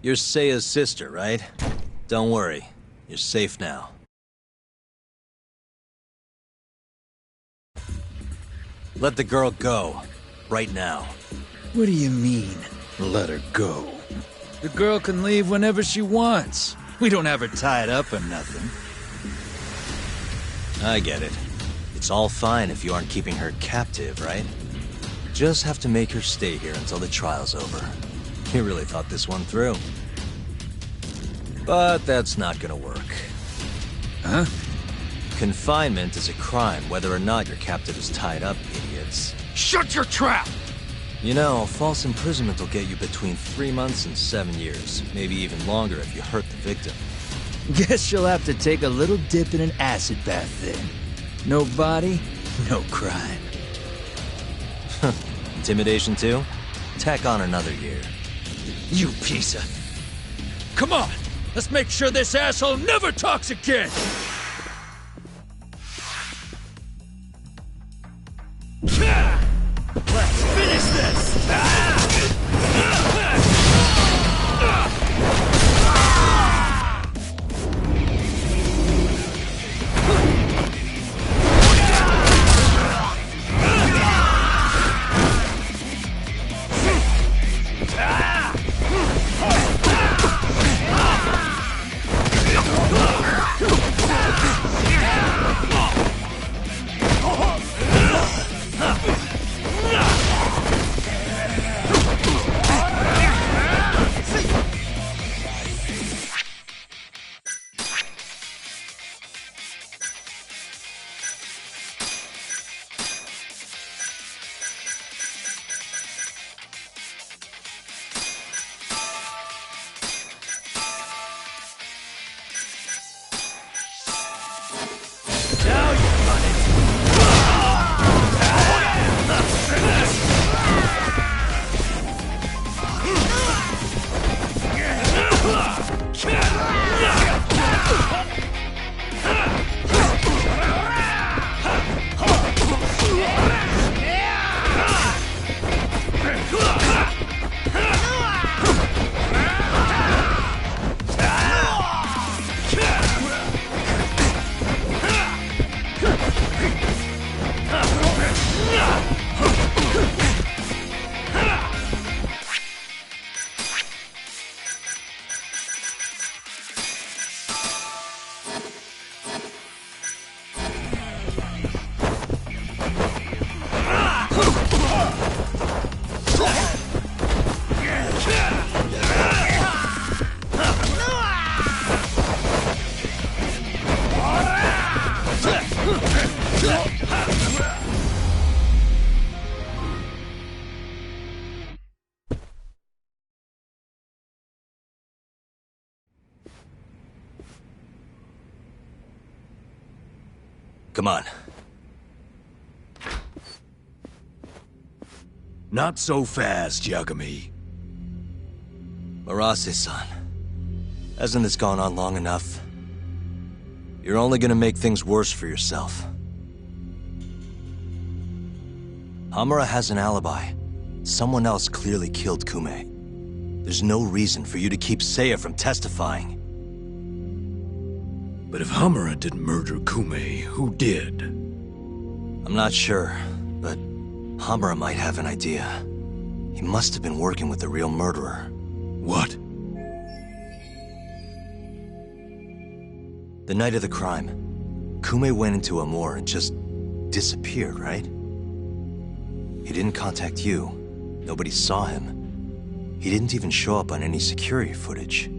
You're Seiya's sister, right? Don't worry. You're safe now. Let the girl go. Right now. What do you mean, let her go? The girl can leave whenever she wants. We don't have her tied up or nothing. I get it. It's all fine if you aren't keeping her captive, right? Just have to make her stay here until the trial's over. You really thought this one through. But that's not gonna work. Huh? Confinement is a crime whether or not your captive is tied up, idiots. Shut your trap! You know, false imprisonment will get you between 3 months and 7 years. Maybe even longer if you hurt the victim. Guess you'll have to take a little dip in an acid bath then. No body, no crime. Intimidation too? Tack on another year. You piece of... Come on! Let's make sure this asshole never talks again! Let's finish this! Come on. Not so fast, Yagami. Arase-san, hasn't this gone on long enough? You're only gonna make things worse for yourself. Hamura has an alibi. Someone else clearly killed Kume. There's no reason for you to keep Seiya from testifying. But if Hamura didn't murder Kume, who did? I'm not sure, but Hamura might have an idea. He must have been working with the real murderer. What? The night of the crime, Kume went into a moor and just disappeared, right? He didn't contact you. Nobody saw him. He didn't even show up on any security footage.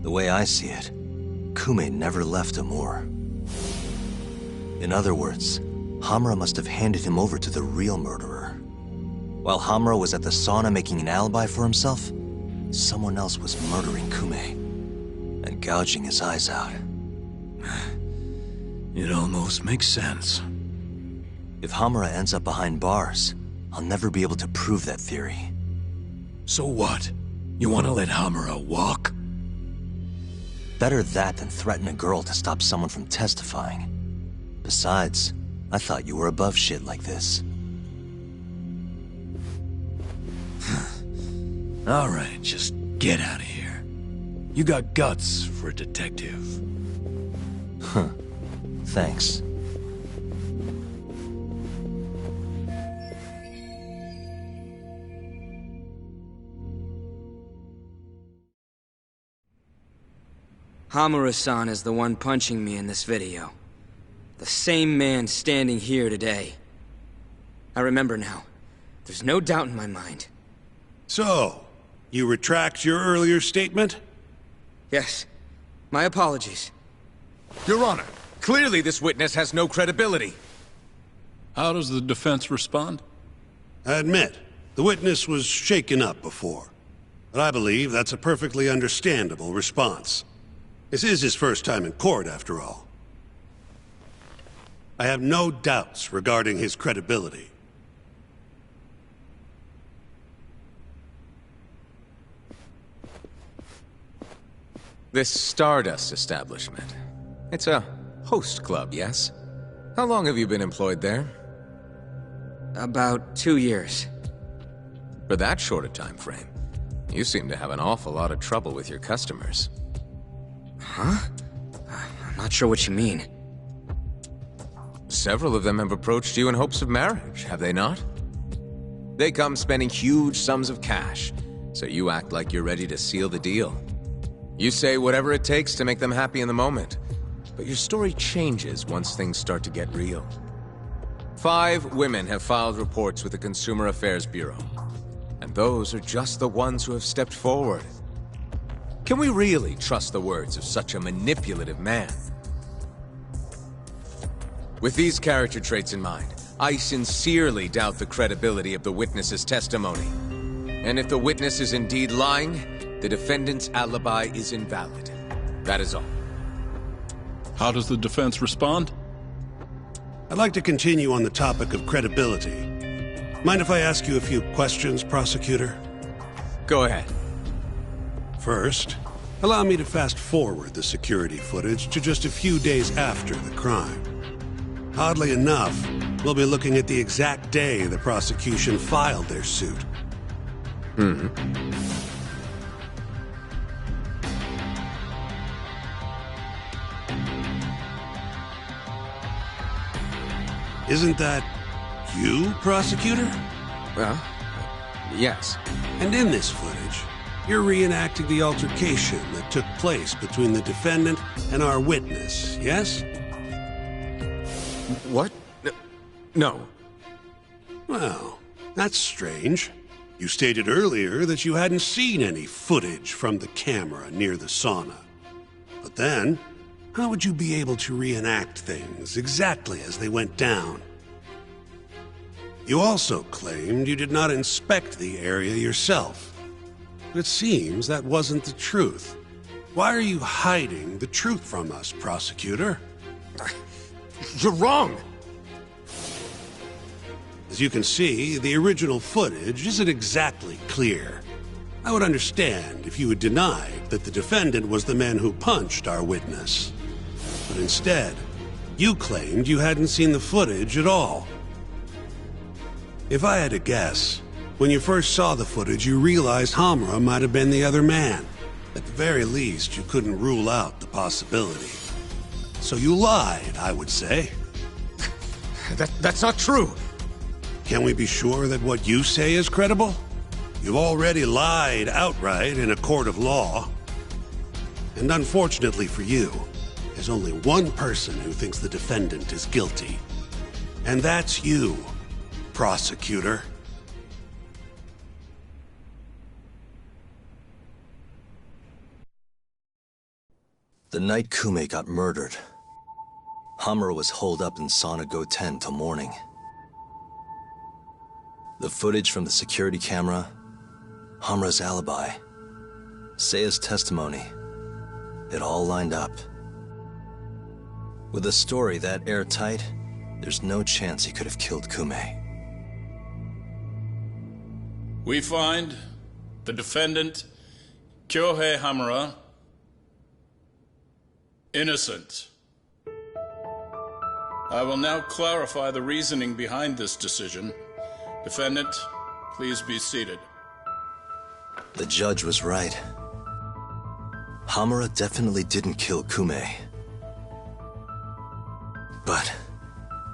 The way I see it, Kume never left a moor. In other words, Hamura must have handed him over to the real murderer. While Hamura was at the sauna making an alibi for himself, someone else was murdering Kume and gouging his eyes out. It almost makes sense. If Hamura ends up behind bars, I'll never be able to prove that theory. So what? You want to let Hamura walk? Better that than threaten a girl to stop someone from testifying. Besides, I thought you were above shit like this. All right, just Get out of here. You got guts for a detective. Huh. Thanks. Hamura-san is the one punching me in this video. The same man standing here today. I remember now. There's no doubt in my mind. So, you retract your earlier statement? Yes. My apologies. Your Honor, clearly this witness has no credibility. How does the defense respond? I admit, the witness was shaken up before. But I believe that's a perfectly understandable response. This is his first time in court, after all. I have no doubts regarding his credibility. This Stardust establishment. It's a host club, yes? How long have you been employed there? About 2 years. For that short a time frame, you seem to have an awful lot of trouble with your customers. Huh? I'm not sure what you mean. Several of them have approached you in hopes of marriage, have they not? They come spending huge sums of cash, so you act like you're ready to seal the deal. You say whatever it takes to make them happy in the moment, but your story changes once things start to get real. 5 women have filed reports with the Consumer Affairs Bureau, and those are just the ones who have stepped forward. Can we really trust the words of such a manipulative man? With these character traits in mind, I sincerely doubt the credibility of the witness's testimony. And if the witness is indeed lying, the defendant's alibi is invalid. That is all. How does the defense respond? I'd like to continue on the topic of credibility. Mind if I ask you a few questions, prosecutor? Go ahead. First, allow me to fast forward the security footage to just a few days after the crime. Oddly enough, we'll be looking at the exact day the prosecution filed their suit. Isn't that you, prosecutor? Well, yes. And in this footage, you're reenacting the altercation that took place between the defendant and our witness, yes? What? No. Well, that's strange. You stated earlier that you hadn't seen any footage from the camera near the sauna. But then, how would you be able to reenact things exactly as they went down? You also claimed you did not inspect the area yourself. But it seems that wasn't the truth. Why are you hiding the truth from us, prosecutor? You're wrong! As you can see, the original footage isn't exactly clear. I would understand if you had denied that the defendant was the man who punched our witness. But instead, you claimed you hadn't seen the footage at all. If I had to guess, when you first saw the footage, you realized Hamura might have been the other man. At the very least, you couldn't rule out the possibility. So you lied, I would say. That's not true! Can we be sure that what you say is credible? You've already lied outright in a court of law. And unfortunately for you, there's only one person who thinks the defendant is guilty. And that's you, prosecutor. The night Kume got murdered, Hamura was holed up in Sauna Go 10 till morning. The footage from the security camera, Hamura's alibi, Seiya's testimony, it all lined up. With a story that airtight, there's no chance he could have killed Kume. We find the defendant, Kyohei Hamura, innocent. I will now clarify the reasoning behind this decision. Defendant, please be seated. The judge was right. Hamura definitely didn't kill Kume. But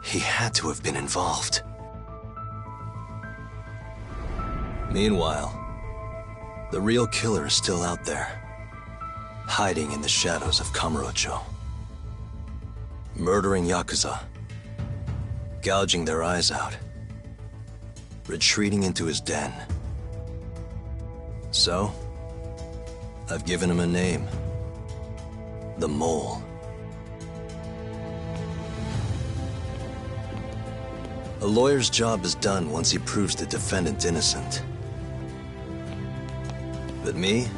he had to have been involved. Meanwhile, the real killer is still out there, hiding in the shadows of Kamurocho. Murdering Yakuza, gouging their eyes out, retreating into his den. So, I've given him a name. The Mole. A lawyer's job is done once he proves the defendant innocent. But me?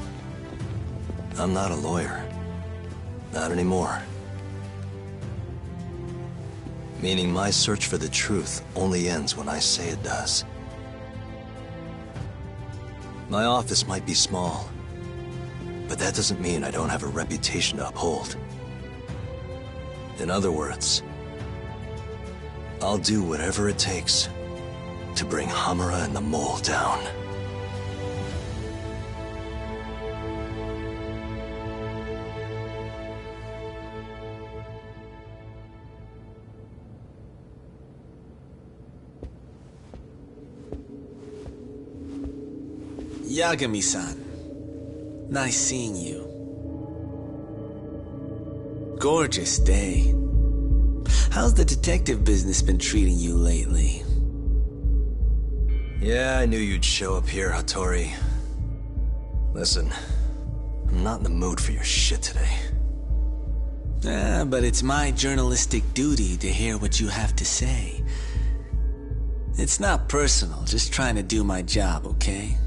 I'm not a lawyer. Not anymore. Meaning my search for the truth only ends when I say it does. My office might be small, but that doesn't mean I don't have a reputation to uphold. In other words, I'll do whatever it takes to bring Hamura and the Mole down. Yagami-san, nice seeing you. Gorgeous day. How's the detective business been treating you lately? Yeah, I knew you'd show up here, Hattori. Listen, I'm not in the mood for your shit today. But it's my journalistic duty to hear what you have to say. It's not personal, just trying to do my job, okay?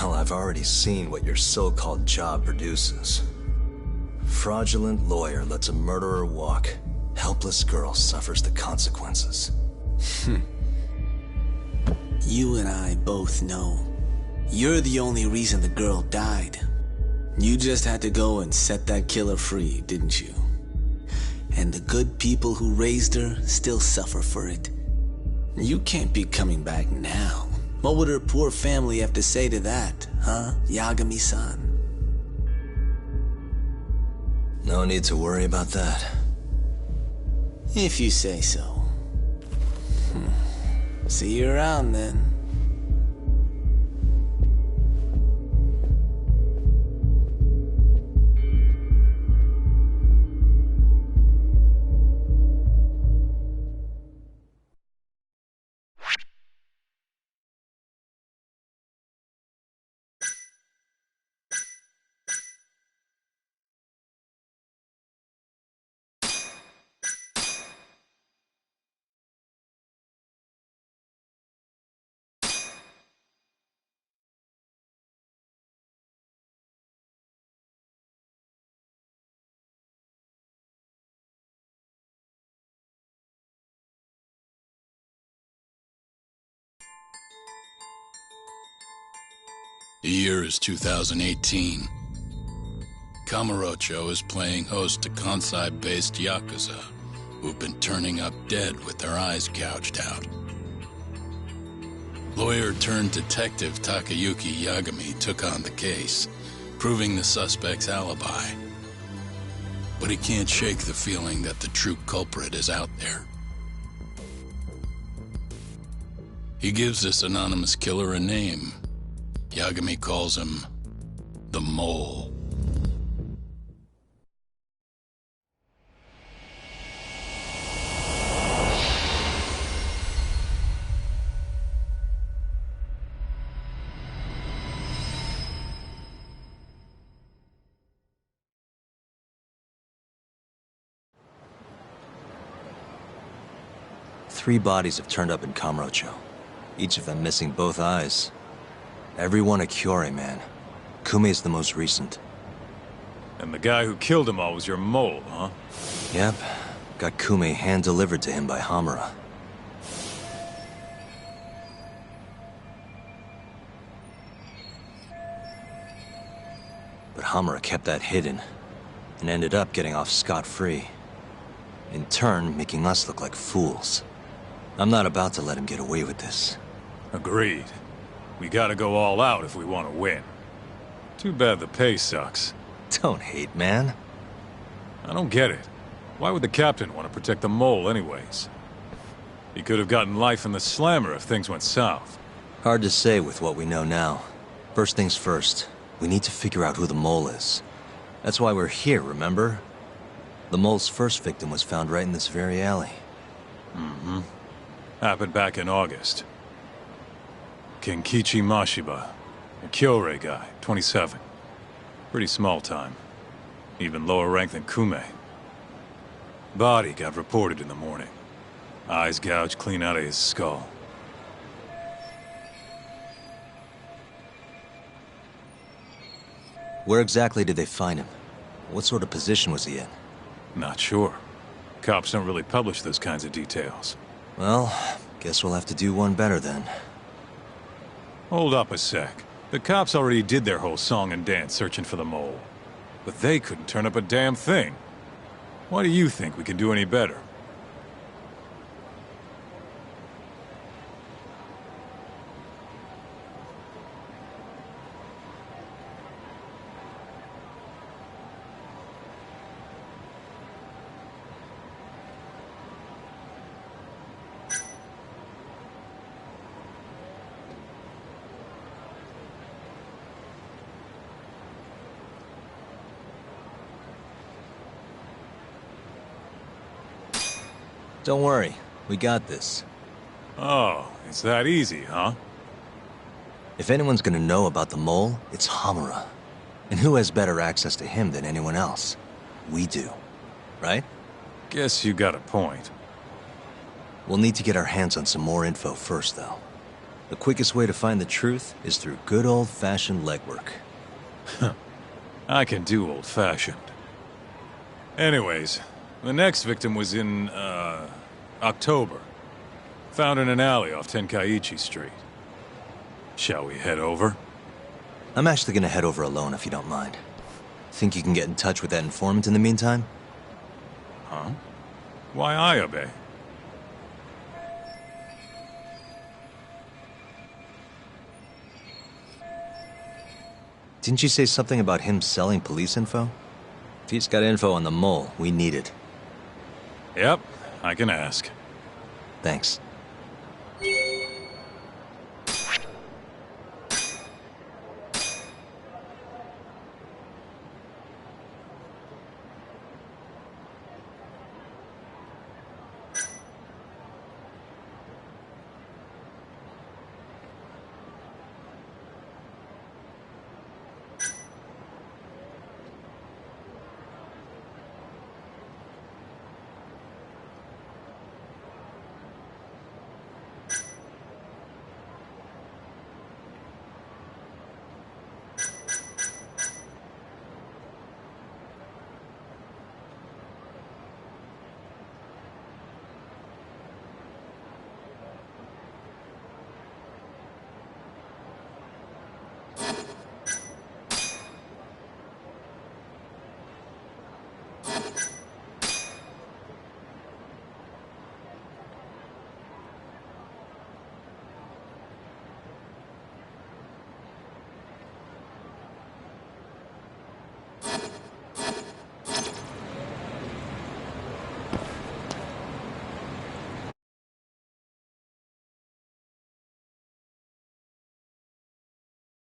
Well, I've already seen what your so-called job produces. Fraudulent lawyer lets a murderer walk. Helpless girl suffers the consequences. You and I both know. You're the only reason the girl died. You just had to go and set that killer free, didn't you? And the good people who raised her still suffer for it. You can't be coming back now. What would her poor family have to say to that, huh, Yagami-san? No need to worry about that. If you say so. See you around then. The year is 2018. Kamurocho is playing host to Kansai-based Yakuza, who've been turning up dead with their eyes gouged out. Lawyer-turned-detective Takayuki Yagami took on the case, proving the suspect's alibi. But he can't shake the feeling that the true culprit is out there. He gives this anonymous killer a name. Yagami calls him the Mole. Three bodies have turned up in Kamurocho, each of them missing both eyes. Everyone a Kyorei man. Kume's the most recent. And the guy who killed them all was your mole, huh? Yep. Got Kume hand-delivered to him by Hamura. But Hamura kept that hidden, and ended up getting off scot-free. in turn making us look like fools. I'm not about to let him get away with this. Agreed. We gotta go all out if we want to win. Too bad the pay sucks. Don't hate, man. I don't get it. Why would the captain want to protect the mole anyways? He could have gotten life in the slammer if things went south. Hard to say with what we know now. First things first, we need to figure out who the mole is. That's why we're here, remember? The mole's first victim was found right in this very alley. Mm-hmm. Happened back in August. Kenkichi Mashiba, a Kyorei guy, 27. Pretty small time. Even lower rank than Kume. Body got reported in the morning. Eyes gouged clean out of his skull. Where exactly did they find him? What sort of position was he in? Not sure. Cops don't really publish those kinds of details. Well, guess we'll have to do one better then. Hold up a sec. The cops already did their whole song and dance searching for the mole. But they couldn't turn up a damn thing. Why do you think we can do any better? Don't worry, we got this. Oh, it's that easy, huh? If anyone's gonna know about the mole, it's Hamura. And who has better access to him than anyone else? We do. Right? Guess you got a point. We'll need to get our hands on some more info first, though. The quickest way to find the truth is through good old-fashioned legwork. I can do old-fashioned. Anyways, the next victim was in, October. Found in an alley off Tenkaichi Street. Shall we head over? I'm actually gonna head over alone if you don't mind. Think you can get in touch with that informant in the meantime? Huh? Why I obey? Didn't you say something about him selling police info? If he's got info on the mole, we need it. Yep, I can ask. Thanks.